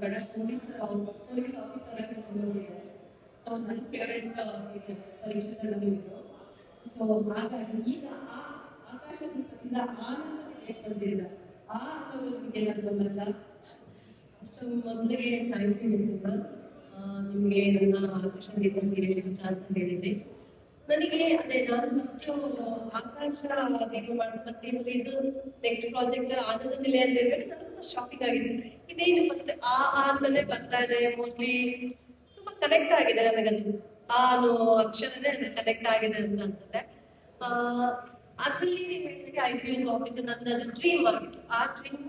ಕಡೆ police officer ಆಗಿ ನೋಡಿದ್ದಾರೆ. ಸೊ ನನ್ನ ಫೇವ್ರೆಟ್ ಪರೀಕ್ಷೆಗಳಲ್ಲಿ ಇದ್ರು. ಸೊ ಹಾಗಾಗಿ ಈಗ ಆ ಆಕಾಶ ದೀಪದಿಂದ ಆನಂದ ಬಂದಿಲ್ಲ, ಆ ಅನುಭವಕ್ಕೆ ಏನಾದರೂ ಬಂದ? ಅಷ್ಟು ಮೊದಲಿಗೆ ಥ್ಯಾಂಕ್ ಯು ನಿಮಗೆ ನನ್ನ ಆಕಾಶ ದೀಪ ಸೀರಿಯಲ್ ಇಷ್ಟ ಅಂತ ಹೇಳಿದ್ರಿ. ನನಗೆ ಅದೇ ನಾನು ಫಸ್ಟ್ ಆಕಾಶ ದೀಪ ಮತ್ತೆ ಇದು ನೆಕ್ಸ್ಟ್ ಪ್ರಾಜೆಕ್ಟ್ ಆನಂದ ನಿಲಯ ಅಂತ ಹೇಳ್ಬೇಕು. ನನಗೆ ತುಂಬಾ ಶಾಕಿಂಗ್ ಆಗಿದೆ, ಇದೇನು ಫಸ್ಟ್ ಅಂತಾನೆ ಬರ್ತಾ ಇದೆ. ಮೋಸ್ಟ್ಲಿ ತುಂಬಾ ಕನೆಕ್ಟ್ ಆಗಿದೆ ನನಗದು, ಅಕ್ಷರನೇ ಕನೆಕ್ಟ್ ಆಗಿದೆ ಅಂತ ಅನ್ಸುತ್ತೆ. ಅದ್ರಲ್ಲಿ ನೀವು ಹೇಳಿದಾಗ IPS ಆಫೀಸರ್ ನನ್ನ ಡ್ರೀಮ್ ಆಗಿತ್ತು. ಆ ಡ್ರೀಮ್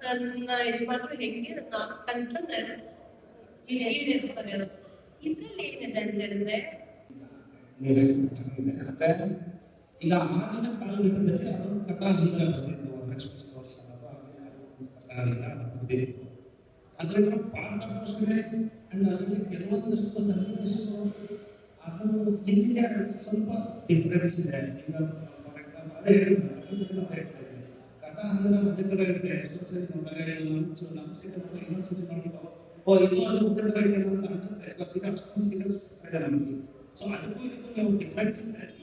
ನನ್ನ ಯಜಮಾನರು ಹೆಂಗೆ ನನ್ನ ಕನಸನ್ನ ಈಡೇರಿಸ್ತಾರೆ ಅನ್ನೋದು. ಇದ್ರಲ್ಲಿ ಏನಿದೆ ಅಂತ ಹೇಳಿದ್ರೆ ಈಗ ಆಗಿನ ಕಾಲಘಟ್ಟದಲ್ಲಿ ಅದೊಂದು ಕಥಾಹಂದ್ರ ಅದರ ಪಾತ್ರಪೋಷಣೆ ಅಂಡ್ ಅದರಲ್ಲಿ ಕೆಲವೊಂದಷ್ಟು ಸನ್ನಿವೇಶಗಳು ಅದು ಇಲ್ಲಿ ಸ್ವಲ್ಪ ಡಿಫ್ರೆನ್ಸ್ ಇದೆ. ಈಗ ಫಾರ್ ಎಕ್ಸಾಂಪಲ್ ಅದೇ ಕಥಾಹಂದ್ರ ಒಂದೇ ಥರ ಇರುತ್ತೆ. ನಮಸ್ಕಾರ ಇನ್ನೊಂದ್ಸತಿ ನೋಡ್ಬಿಟ್ಟು ಇನ್ನೊಂದು ಒಂದೇ ಥರ ಇದೆ ಅಂತ ಅನ್ಸುತ್ತೆ. ಅಷ್ಟೊಂದು ಸೀರಿಯಸ್ ಇದೆ ನಮಗೆ. ಸೊ ಅದಕ್ಕೂ ಇದಕ್ಕೂ ನೀವು ಡಿಫ್ರೆನ್ಸ್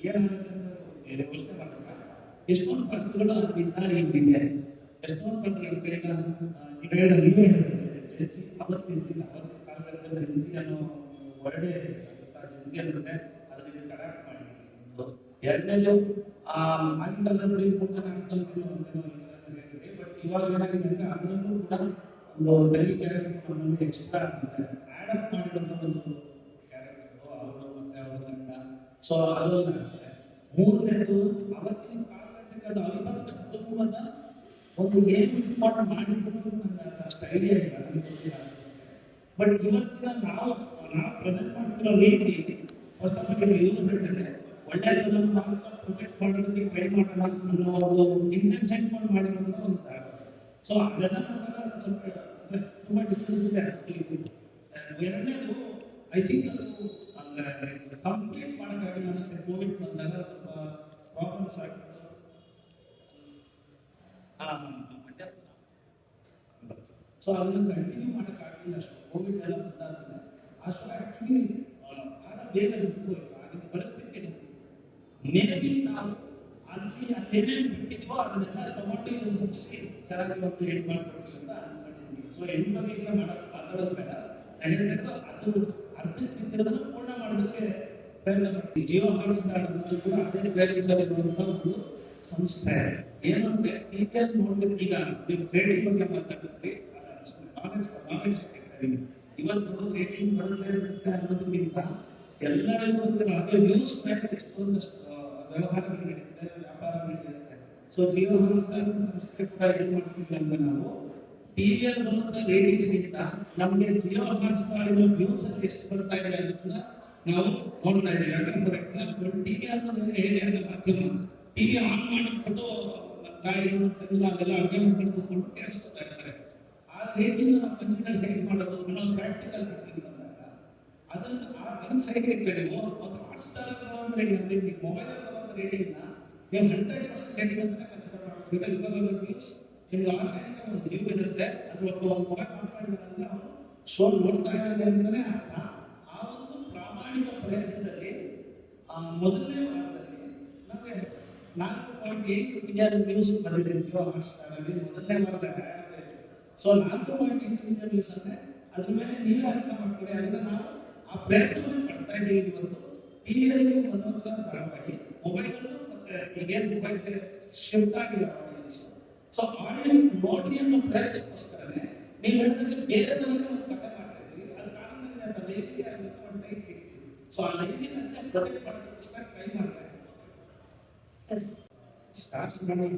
ಏನಾಗುತ್ತೆ ಅಂತ ಯೋಚನೆ ಮಾಡಿದಾಗ ಎಷ್ಟೊಂದು ಪಾತ್ರಗಳು ಅದರಿಂದ ಇದ್ದಿದೆ. ಎಷ್ಟೊಂದು ಪಾತ್ರಗಳು ಈಗ ನೀವೇ ಜೆನ್ಸಿ ಅವತ್ತಿದ್ದಿಲ್ಲ. ಅವತ್ತಿನ ಕಾಲದಲ್ಲಿ ಜೆನ್ಸಿ ಅನ್ನೋ ಹೊರಡೆ ಜೆನ್ಸಿ ಅಂದ್ರೆ ಅದನ್ನ ಕರೆಕ್ಟ್ ಮಾಡಿ. ಎರಡನೇದು ಆಗಿನ ಕಾಲದಲ್ಲಿ ಬಟ್ ಇವಾಗ ಏನಾಗಿದೆ ಅಂದ್ರೆ ಅದರಲ್ಲೂ ಕೂಡ ಒಂದು ತಲೆ ಕ್ಯಾರೆಕ್ಟರ್ ನಮ್ಮಲ್ಲಿ ಎಕ್ಸ್ಟ್ರಾ ಆಡಪ್ ಮಾಡಿದಂಥ ಒಂದು ಸೊ ಅದು ಮೂರನೇದು ಅವತ್ತಿನ ಕಾಲಘಟ್ಟಕ್ಕೆ ಅದು ಅವಿಭಕ್ತ ಕುಟುಂಬದ ಒಂದು ಏನು ಇಂಪಾರ್ಟೆಂಟ್ ಮಾಡಿದ್ರು ನನಗೆ ಅಷ್ಟು ಐಡಿಯಾ ಇಲ್ಲ. ಬಟ್ ಇವತ್ತಿನ ನಾವು ಪ್ರೆಸೆಂಟ್ ಮಾಡ್ತಿರೋ ರೀತಿ ಫಸ್ಟ್ ಆಫ್ ಆಲ್ ಯೂಸ್ ಹೇಳ್ತೇನೆ ಒಳ್ಳೆಯದನ್ನು ಮಾತ್ರ ಪ್ರೊಟೆಕ್ಟ್ ಮಾಡೋದಕ್ಕೆ ಟ್ರೈ ಮಾಡೋಣ ಅನ್ನೋ ಒಂದು ಇಂಟೆನ್ಷನ್ ಮಾಡಿರೋದು ಒಂದು. ಸೊ ಅದೆಲ್ಲ ನೋಡಿದಾಗ ಸ್ವಲ್ಪ ತುಂಬ ಡಿಫ್ರೆನ್ಸ್ ಇದೆ. ಎರಡನೇದು ಐ ಥಿಂಕ್ ಅದು ಕಂಪ್ಲೀಟ್ ಮಾಡೋಕ್ಕಾಗಿ ಅನಿಸುತ್ತೆ. ಕೋವಿಡ್ ಬಂದಾಗ ಸ್ವಲ್ಪ ಪ್ರಾಬ್ಲಮ್ಸ್ ಆಗಿತ್ತು. ಸೊ ಅದನ್ನು ಕಂಟಿನ್ಯೂ ಮಾಡೋಕ್ಕಾಗಲಿಲ್ಲ. ಅಷ್ಟು ಕೋವಿಡ್ ಎಲ್ಲ ಬಂದಾದ್ಮೇಲೆ ಅಷ್ಟು ಆ್ಯಕ್ಚುಲಿ ಭಾಳ ಬೇಗ ನಿಂತು ಆಗಿನ ಪರಿಸ್ಥಿತಿ ಮೇ ಬಿ ನಾವು ಅಲ್ಲೇನೇನು ಬಿಟ್ಟಿದ್ವೋ ಅದನ್ನೆಲ್ಲ ತಗೊಂಡು ಇದನ್ನು ಮುಗಿಸಿ ಚೆನ್ನಾಗಿ ಒಂದು ಹೆಣ್ಣು ಮಾಡ್ಕೊಡ್ತೀವಿ ಅಂತ ಅನ್ಕೊಂಡಿದ್ದೀವಿ. ಸೊ ಹೆಣ್ಣು ಬಗ್ಗೆ ಈಗ ಮಾತಾಡೋದು ಬೇಡ. ಅದು ಅರ್ಧಕ್ಕಿಂತಿರೋದನ್ನು ಪೂರ್ಣ ಮಾಡೋದಕ್ಕೆ ಪ್ರಯತ್ನ ಮಾಡ್ತೀವಿ. ಜೀವ ಹಾರಿಸಿದ ಕೂಡ ಅದೇ ಬೇರೆಗಿರುವಂತಹ ಒಂದು ಸಂಸ್ಥೆ ಏನಂದ್ರೆ ಟೀಚರ್ ನೋಡ್ಬೇಕು. ಈಗ ನೀವು ಟ್ರೇಡಿಂಗ್ ಬಗ್ಗೆ ಮಾತಾಡ್ತೀವಿ, ನಾಲೆಜ್ ಸಿಗ್ತದೆ. ಇವತ್ತು ರೇಟಿಂಗ್ ಬರುತ್ತೆ ಅನ್ನೋದಕ್ಕಿಂತ ಎಲ್ಲರಿಗೂ ಗೊತ್ತಿರೋ ಅದೇ ನ್ಯೂಸ್ ಮೇಲೆ ಎಷ್ಟೊಂದಷ್ಟು ವ್ಯವಹಾರಗಳು ನಡೀತದೆ, ವ್ಯಾಪಾರ ನಡೀರುತ್ತೆ. ಸೊ ಜೀವ ಹಾರಿಸಿದ ಸಂಸ್ಥೆ ಕೂಡ ಏನು ಮಾಡ್ತೀವಿ ಅಂದ್ರೆ ನಾವು ಟಿವಿಯಲ್ಲಿ ಬರುವಂತ ರೇಟಿಂಗ್ಗಿಂತ ನಮಗೆ ಜಿಯೋ ಹಾಟ್ಸ್ಟಾರ್ ನ್ಯೂಸ್ ಅಲ್ಲಿ ಎಷ್ಟು ಬರ್ತಾ ಇದೆ ಅನ್ನೋದನ್ನ ನಾವು ನೋಡ್ತಾ ಇದ್ದೀವಿ. ಯಾಕಂದ್ರೆ ಫಾರ್ ಎಕ್ಸಾಂಪಲ್ ಟಿವಿ ಅನ್ನೋದು ಹೇಗೆ ಅಂದ್ರೆ ಮಾಧ್ಯಮ, ಟಿವಿ ಆನ್ ಮಾಡಿಬಿಟ್ಟು ಕಾಯಿಲ್ಲ ಅದೆಲ್ಲ ಅಡುಗೆ ಮಾಡ್ಕೊಂಡು ಕೂತ್ಕೊಂಡು ಕೇಳಿಸ್ಕೊತಾ ಇರ್ತಾರೆ. ಆ ರೇಟಿಂಗ್ ನಮ್ಮ ಪಂಚದಲ್ಲಿ ಹೇಗೆ ಮಾಡೋದು ಅನ್ನೋದು ಪ್ರಾಕ್ಟಿಕಲ್ ಬಂದಾಗ ಅದನ್ನು ಅದನ್ನ ಸೈಕಲ್ ನೀವು ಒಂದು ಹಾಟ್ಸ್ಟಾರ್ ಅಂದ್ರೆ ಮೊಬೈಲ್ ರೇಟಿಂಗ್ನ ನೀವು 100% ರೇಟಿಂಗ್ ಅಂತ ಕನ್ಸಿಡರ್ ಮಾಡಬೇಕು. ನ್ಯೂಸ್ ನಿಮ್ಗೆ ಆನ್ಲೈನ್ ಒಂದು ವ್ಯೂ ಇರುತ್ತೆ, ಅದು ಒಂದು ಮೊಬೈಲ್ ಮಾತಾಡಿದ್ರೆ ಅವನು ಶೋ ನೋಡ್ತಾ ಇದ್ದಾರೆ ಅಂತಲೇ ಅರ್ಥ. ಆ ಒಂದು ಪ್ರಾಮಾಣಿಕ ಪ್ರಯತ್ನದಲ್ಲಿ ಮೊದಲನೇ ವಾರದಲ್ಲಿ ನಮಗೆ 4.8 ಮಿಲಿಯನ್ ನ್ಯೂಸ್ ಬಂದಿದೆ ಜಿಯೋ ಹಾಟ್ಸ್ಟಾರಲ್ಲಿ ಮೊದಲನೇ ವಾರದಾಗ. ಸೊ 4.8 ಮಿಲಿಯನ್ ನ್ಯೂಸ್ ಅಂದರೆ ಅದ್ರ ಮೇಲೆ ನೀವೇ ಅರ್ಥ ಮಾಡ್ತೀವಿ. ಅದನ್ನ ನಾವು ಆ ಪ್ರಯತ್ನವನ್ನು ಪಡ್ತಾ ಇದ್ದೀವಿ. ಇವತ್ತು ಟಿವಿಯಲ್ಲಿ ಒಂದೊಂದು ಸಲ ಧಾರಾವಾಹಿ, ಮೊಬೈಲಲ್ಲೂ ಮತ್ತೆ ಈಗೇನು ಮೊಬೈಲ್ಗೆ ಶಿಫ್ಟ್ ಆಗಿರೋ ಆಡಿಯನ್ಸ್. ಸೊ ಆಡಿಯನ್ಸ್ ನೋಡಿ ಅನ್ನೋ ಪ್ರಯತ್ನಕ್ಕೋಸ್ಕರನೇ ನೀವು ಹೇಳಿದ್ರೆ ಬೇರೆ ತರನೇ ಒಂದು ಕಥೆ ಮಾಡ್ತಾ ಇದ್ದೀವಿ. ಅದು ಕಾರಣದಿಂದ ಅದು ಲೈಫ್ಗೆ ಆಗುತ್ತೆ ಒಂದು ಟೈಪ್ ಇಡ್ತೀವಿ. ಸೊ ಆ ಲೈಫಿನಷ್ಟೇ ಪ್ರೊಟೆಕ್ಟ್ ಮಾಡೋದಕ್ಕೋಸ್ಕರ ಟ್ರೈ ಮಾಡ್ತಾ ಇದ್ದೀವಿ. ಸರಿ ಸ್ಟಾರ್ಟ್ಸ್ ಮಾಡೋದು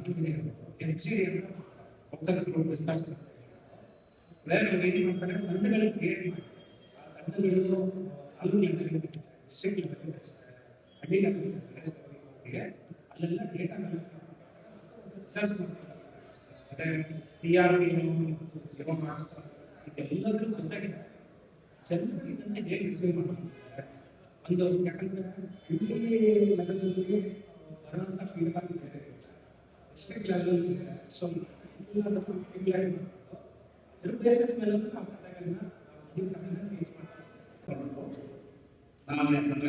ಫೋಕಸ್ ಗ್ರೂಪ್ ಡಿಸ್ಕಸ್ ಬೇರೆ ಏನು ಮಾಡ್ತಾರೆ ತಂಡಗಳು ಕ್ರಿಯೇಟ್ ಮಾಡಿ ಆ ತಂಡಗಳು ಅದು ಡಿಸ್ಟ್ರಿಕ್ಟ್ ಅಡ್ಡಿಗೆ ಅಲ್ಲೆಲ್ಲ ಡೇಟಾ ಸರ್ಚ್ ಮಾಡ್ತಾರೆ. ಅದೇ TRP ಜೀರೋ ಮಾರ್ಕ್ಸ್ ಇದೆಲ್ಲದರ ಜೊತೆಗೆ ಚೆನ್ನಾಗಿ ಇದನ್ನು ಹೇಗೆ ರಿಸೀವ್ ಮಾಡೋದು ಒಂದು. ಯಾಕಂದರೆ ಇಲ್ಲಿ ಲೆವೆಲಲ್ಲಿ ಬರುವಂಥ ಫೀಡ್ಬ್ಯಾಕ್ ಬೇರೆ, ಡಿಸ್ಟ್ರಿಕ್ಟ್ ಲೆವೆಲಲ್ಲಿ. ಸೊ ಇದ್ರ ಬೇಸಿಸ್ ಮೇಲೆ ನಾವು ಕಥೆಗಳನ್ನ ಚೇಂಜ್ ಮಾಡ್ತೀವಿ. ನಾವು ಯಾಕಂದ್ರೆ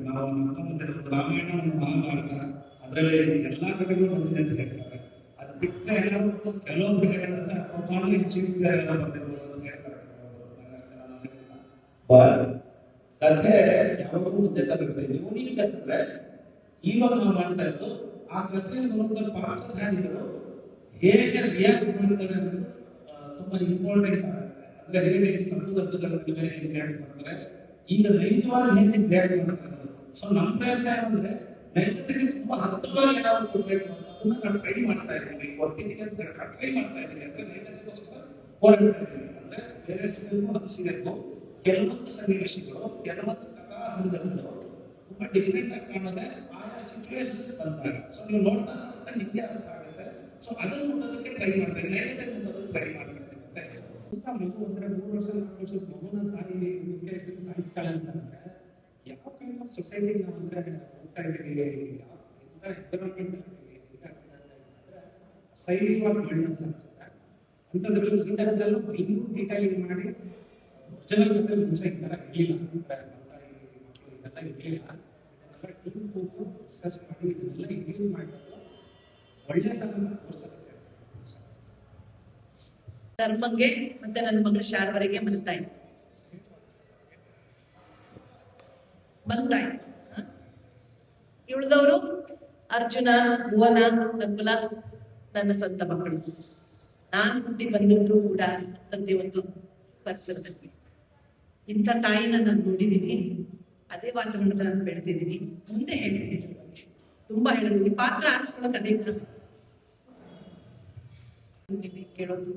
ನಾವು ರಾಮಾಯಣ ಮಹಾಭಾರತ ಅದರಲ್ಲಿ ಎಲ್ಲಾ ಕಡೆಗಳು ಬಂದಿದೆ ಅಂತ ಹೇಳ್ತಾರೆ. ಅದು ಬಿಟ್ಟರೆ ಏನಾದ್ರು ಕೆಲವೊಬ್ರು ಹೇಳಿದ್ರೆ ಕಾಮನ್ ಹೆಚ್ಚಿಗೆ ಎಲ್ಲ ಬರ್ತಿದ್ರು ಅಂತ ಹೇಳ್ತಾರೆ. ಕಥೆ ಯಾವಾಗಲೂ ಮುಂದೆ ತಗುತ್ತೆ. ಯೂನಿಕ್ನೆಸ್ ಅಂದ್ರೆ ಇವಾಗ ನಾವು ಮಾಡ್ತಾ ಇರೋದು ಆ ಕಥೆಯನ್ನು ಬರುವಂತ ಪಾತ್ರಧಾರಿಗಳು ಹೇಗೆ ರಿಯಾಕ್ಟ್ ಮಾಡ್ತಾರೆ ಅನ್ನೋದು ತುಂಬಾ ಇಂಪಾರ್ಟೆಂಟ್ ಆಗುತ್ತೆ. ಅಂದ್ರೆ ಹೇಗೆ ಸಂದರ್ಭಗಳ ಮೇಲೆ ರಿಯಾಕ್ಟ್ ಮಾಡ್ತಾರೆ, ಈಗ ನೈಜವಾಗಿ ಹೇಗೆ ರಿಯಾಕ್ಟ್ ಮಾಡ್ತಾರೆ. ಸೊ ನಮ್ಮ ಪ್ರಯತ್ನ ಏನಂದ್ರೆ ನೈಜತೆಗೆ ತುಂಬಾ ಹತ್ತಿರವಾಗಿ ಏನಾದ್ರು ಕೊಡ್ಬೇಕು ಅದನ್ನ ನಾವು ಟ್ರೈ ಮಾಡ್ತಾ ಇದ್ದೀವಿ. ಕೊಡ್ತಿದ್ದೀವಿ ಅಂತ ಟ್ರೈ ಮಾಡ್ತಾ ಇದ್ದೀವಿ. ಅಂದ್ರೆ ನೈಜತೆಗೋಸ್ಕರ ಹೋರಾಡ್ತಾ ಇದ್ದೀವಿ. ಅಂದ್ರೆ ಬೇರೆ ಸಿಗಲು ಅದು ಸಿಗಬೇಕು. ಕೆಲವೊಂದು ಸನ್ನಿವೇಶಗಳು ಕೆಲವೊಂದು ಕಥಾ ಹಂತಗಳು ತುಂಬಾ ಡಿಫ್ರೆಂಟ್ ಆಗಿ ಕಾಣೋದೆ ಆಯಾ ಸಿಚುವೇಶನ್ಸ್ ಬಂದಾಗ. ಸೊ ನೀವು ನೋಡ್ತಾ ನಿಮಗೆ ಅರ್ಥ ಆಗುತ್ತೆ. ಸೊ ಅದನ್ನು ನೋಡೋದಕ್ಕೆ ಟ್ರೈ ಮಾಡ್ತಾ ಇದ್ದೀವಿ, ನೈಜತೆ ನೋಡೋದಕ್ಕೆ ಟ್ರೈ ಮಾಡ್ತಾ ಇದ್ದೀವಿ. ಮಗು ಅಂದ್ರೆ 3 ವರ್ಷ 4 ವರ್ಷದ ಮಗುನ ತಾಯಿ ಮುಖ್ಯಸ್ಥರು ಸಾಯಿಸ್ತಾಳೆ ಅಂತಂದ್ರೆ ಯಾವ ಕೈಂಡ್ ಆಫ್ ಸೊಸೈಟಿ ನಾವು ಅಂದ್ರೆ ಹೋಗ್ತಾ ಇದ್ದೀವಿ, ಯಾವ ಎನ್ವಿರಾನ್ಮೆಂಟ್ ಸೈನಿಕವಾಗಿ ಮಾಡಿ ಅಂತ ಅನ್ಸುತ್ತೆ. ಅಂಥದ್ರಲ್ಲಿ ಈ ಥರದ್ದೆಲ್ಲ ಇನ್ನೂ ಡೀಟೈಲಿಂಗ್ ಮಾಡಿ ಜನರ ಜೊತೆ ಮುಂಚೆ ಈ ಥರ ಇರಲಿಲ್ಲ. ತಾಯಿ ಮಕ್ಕಳು ಇದೆಲ್ಲ ಇರಲಿಲ್ಲ. ಇದನ್ನೆಲ್ಲ ಟೀಮ್ ಕೂತು ಡಿಸ್ಕಸ್ ಮಾಡಿ ಇದನ್ನೆಲ್ಲ ಯೂಸ್ ಮಾಡಿಕೊಂಡು ಒಳ್ಳೆತನ ತೋರಿಸೋದಕ್ಕೆ ಧರ್ಮಂಗೆ ಮತ್ತೆ ನನ್ನ ಮಗಳ ಶಾರ್ವರಿಗೆ ಮಲ್ತಾಯಿ ಉಳಿದವರು ಅರ್ಜುನ, ಭುವನ, ನಕುಲ ನನ್ನ ಸ್ವಂತ ಮಕ್ಕಳು. ನಾನು ಹುಟ್ಟಿ ಬಂದಿದ್ದು ಕೂಡ ತಂದೆ ಒಂದು ಪರಿಸರದಲ್ಲಿ. ಇಂಥ ತಾಯಿನ ನಾನು ನೋಡಿದ್ದೀನಿ, ಅದೇ ವಾತಾವರಣದಲ್ಲಿ ನಾನು ಬೆಳೆದಿದ್ದೀನಿ. ಮುಂದೆ ಹೇಳ್ತೀನಿ ಇದ್ರ ಬಗ್ಗೆ, ತುಂಬಾ ಹೇಳಿದ್ದೀನಿ. ಪಾತ್ರ ಆರಿಸ್ಕೊಳ್ಳೋಕೆ ಅದೇ ಕೇಳೋದು.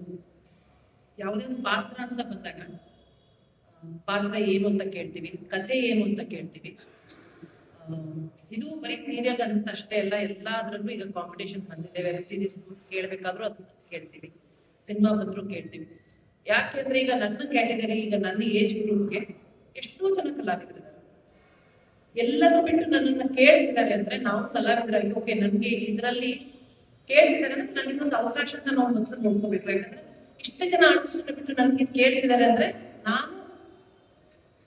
ಯಾವುದೇ ಒಂದು ಪಾತ್ರ ಅಂತ ಬಂದಾಗ ಪಾತ್ರ ಏನು ಅಂತ ಕೇಳ್ತೀವಿ, ಕತೆ ಏನು ಅಂತ ಕೇಳ್ತೀವಿ. ಇದು ಬರೀ ಸೀರಿಯಲ್ ಅಂತ ಅಷ್ಟೇ ಅಲ್ಲ, ಎಲ್ಲಾದ್ರಲ್ಲೂ ಈಗ ಕಾಂಪಿಟೇಷನ್ ಬಂದಿದೆ. ವೆಬ್ ಸೀರೀಸ್ ಕೇಳ್ಬೇಕಾದ್ರೂ ಅದನ್ನ ಕೇಳ್ತೀವಿ, ಸಿನಿಮಾ ಬಂದ್ರು ಕೇಳ್ತೀವಿ. ಯಾಕೆಂದ್ರೆ ಈಗ ನನ್ನ ಕ್ಯಾಟಗರಿ, ಈಗ ನನ್ನ ಏಜ್ ಗ್ರೂಪ್ಗೆ ಎಷ್ಟೋ ಜನ ಕಲಾವಿದರಿದ್ದಾರೆ. ಎಲ್ಲರೂ ಬಿಟ್ಟು ನನ್ನನ್ನು ಕೇಳ್ತಿದ್ದಾರೆ ಅಂದ್ರೆ ನಾವು ಕಲಾವಿದರಾಗಿ ಓಕೆ ನನ್ಗೆ ಇದರಲ್ಲಿ ಕೇಳ್ತಿದ್ದಾರೆ ಅಂದ್ರೆ ನನಗೆ ಒಂದು ಅವಕಾಶನ ನಾವು ಮೊದಲು ನೋಡ್ಕೋಬೇಕು. ಯಾಕಂದ್ರೆ ಇಷ್ಟೇ ಜನ ಆರ್ಟಿಸ್ಟ್ ಬಿಟ್ಟು ನನ್ಗೆ ಇದು ಕೇಳ್ತಿದ್ದಾರೆ ಅಂದ್ರೆ ನಾನು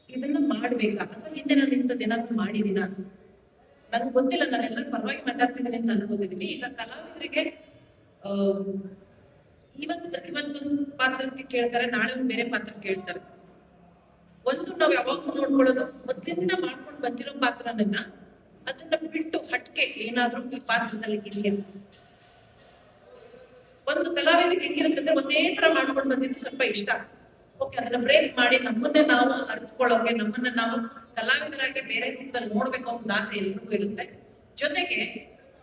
ಇದನ್ನ ಮಾಡ್ಬೇಕಾ, ಅಥವಾ ಹಿಂದೆ ನಾನು ಇಂಥದ್ದು ಏನಾದ್ರು ಮಾಡಿದೀನ, ನನ್ಗೆ ಗೊತ್ತಿಲ್ಲ. ನಾನೆಲ್ಲರೂ ಪರವಾಗಿ ಮಾತಾಡ್ತಿದ್ದೀನಿ ಅಂತ ಅನ್ಕೋತಿದ್ದೀನಿ. ಈಗ ಕಲಾವಿದರಿಗೆ ಇವತ್ತೊಂದು ಪಾತ್ರಕ್ಕೆ ಕೇಳ್ತಾರೆ, ನಾಳೆ ಒಂದು ಬೇರೆ ಪಾತ್ರ ಕೇಳ್ತಾರೆ. ಒಂದು ನಾವ್ ಯಾವಾಗ್ಲೂ ನೋಡ್ಕೊಳ್ಳೋದು ಮೊದಲಿಂದ ಮಾಡ್ಕೊಂಡು ಬಂದಿರೋ ಪಾತ್ರನನ್ನ ಅದನ್ನ ಬಿಟ್ಟು ಹಟ್ಕೆ ಏನಾದ್ರೂ ಈ ಪಾತ್ರದಲ್ಲಿ ಇದೆಯಾ. ಒಂದು ಕಲಾವಿದರಿಗೆ ಹೆಂಗಿರುತ್ತೆ, ಒಂದೇ ತರ ಮಾಡ್ಕೊಂಡು ಬಂದಿದ್ದು ಸ್ವಲ್ಪ ಇಷ್ಟ, ಓಕೆ ಅದನ್ನ ಬ್ರೇಕ್ ಮಾಡಿ ನಮ್ಮನ್ನೇ ನಾವು ಅರ್ಥಕೊಳ್ಳೋಕೆ, ನಮ್ಮನ್ನ ನಾವು ಕಲಾವಿದರಾಗಿ ಬೇರೆ ರೂಪದಲ್ಲಿ ನೋಡ್ಬೇಕು ಅನ್ನೋ ಆಸೆ ಎಲ್ರಿಗೂ ಇರುತ್ತೆ. ಜೊತೆಗೆ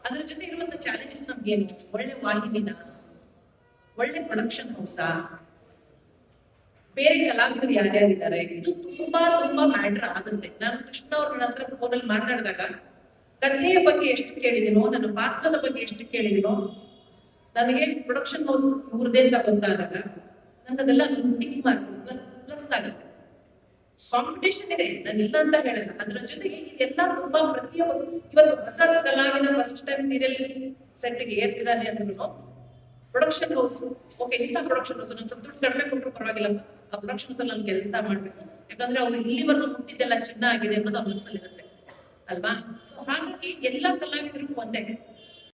ಅದ್ರ ಜೊತೆ ಇರುವಂತ ಚಾಲೆಂಜಸ್ ನಮ್ಗೇನು, ಒಳ್ಳೆ ವಾಹಿನಿನ, ಒಳ್ಳೆ ಪ್ರೊಡಕ್ಷನ್ ಹೌಸ, ಬೇರೆ ಕಲಾವಿದರು ಯಾರ್ಯಾರಿದ್ದಾರೆ, ಇದು ತುಂಬಾ ತುಂಬಾ ಮ್ಯಾಟರ್ ಆಗುತ್ತೆ. ನಾನು ಕೃಷ್ಣ ಅವ್ರ ನನ್ನ ಹತ್ರ ಫೋನಲ್ಲಿ ಮಾತಾಡಿದಾಗ ಕಥೆಯ ಬಗ್ಗೆ ಎಷ್ಟು ಕೇಳಿದಿನೋ, ನನ್ನ ಪಾತ್ರದ ಬಗ್ಗೆ ಎಷ್ಟು ಕೇಳಿದಿನೋ, ನನಗೆ ಪ್ರೊಡಕ್ಷನ್ ಹೌಸ್ ಇವ್ರದೇ ಅಂತ ಗೊತ್ತಾದಾಗ ನಂಗದೆಲ್ಲ ಟಿಕ್ ಮಾರ್ಕ್ ಪ್ಲಸ್ ಆಗುತ್ತೆ. ಕಾಂಪಿಟೇಷನ್ ಇದೆ, ನಾನು ಇಲ್ಲ ಅಂತ ಹೇಳಲ್ಲ. ಅದರ ಜೊತೆಗೆ ಇದೆಲ್ಲ ತುಂಬಾ ಪ್ರತಿಯೊಬ್ಬರು ಇವತ್ತು ಹೊಸ ಕಲಾವಿದ ಫಸ್ಟ್ ಟೈಮ್ ಸೀರಿಯಲ್ ಸೆಟ್ಗೆ ಏರ್ತಿದ್ದಾನೆ ಅಂದ್ರೂ ಪ್ರೊಡಕ್ಷನ್ ಹೌಸ್ ಓಕೆ ಇಂಥ ಪ್ರೊಡಕ್ಷನ್ ಹೌಸ್ ನಾನು ಸ್ವಲ್ಪ ದುಡ್ಡು ಕಡಿಮೆ ಕೊಟ್ಟರು ಪರವಾಗಿಲ್ಲ, ಆ ಪ್ರೊಡಕ್ಷನ್ ಹೌಸ್ ಅಲ್ಲಿ ನಾನು ಕೆಲಸ ಮಾಡ್ಬೇಕು. ಯಾಕಂದ್ರೆ ಅವ್ರು ಇಲ್ಲಿವರೆಗೂ ಮುಟ್ಟಿದ್ದೆಲ್ಲ ಚಿನ್ನ ಆಗಿದೆ ಅನ್ನೋದು ಅವ್ರ ಮನಸ್ಸಲ್ಲಿ ಇರುತ್ತೆ ಅಲ್ವಾ. ಸೊ ಹಾಗಾಗಿ ಎಲ್ಲಾ ಕಲಾವಿದರಿಗೂ ಒಂದೇ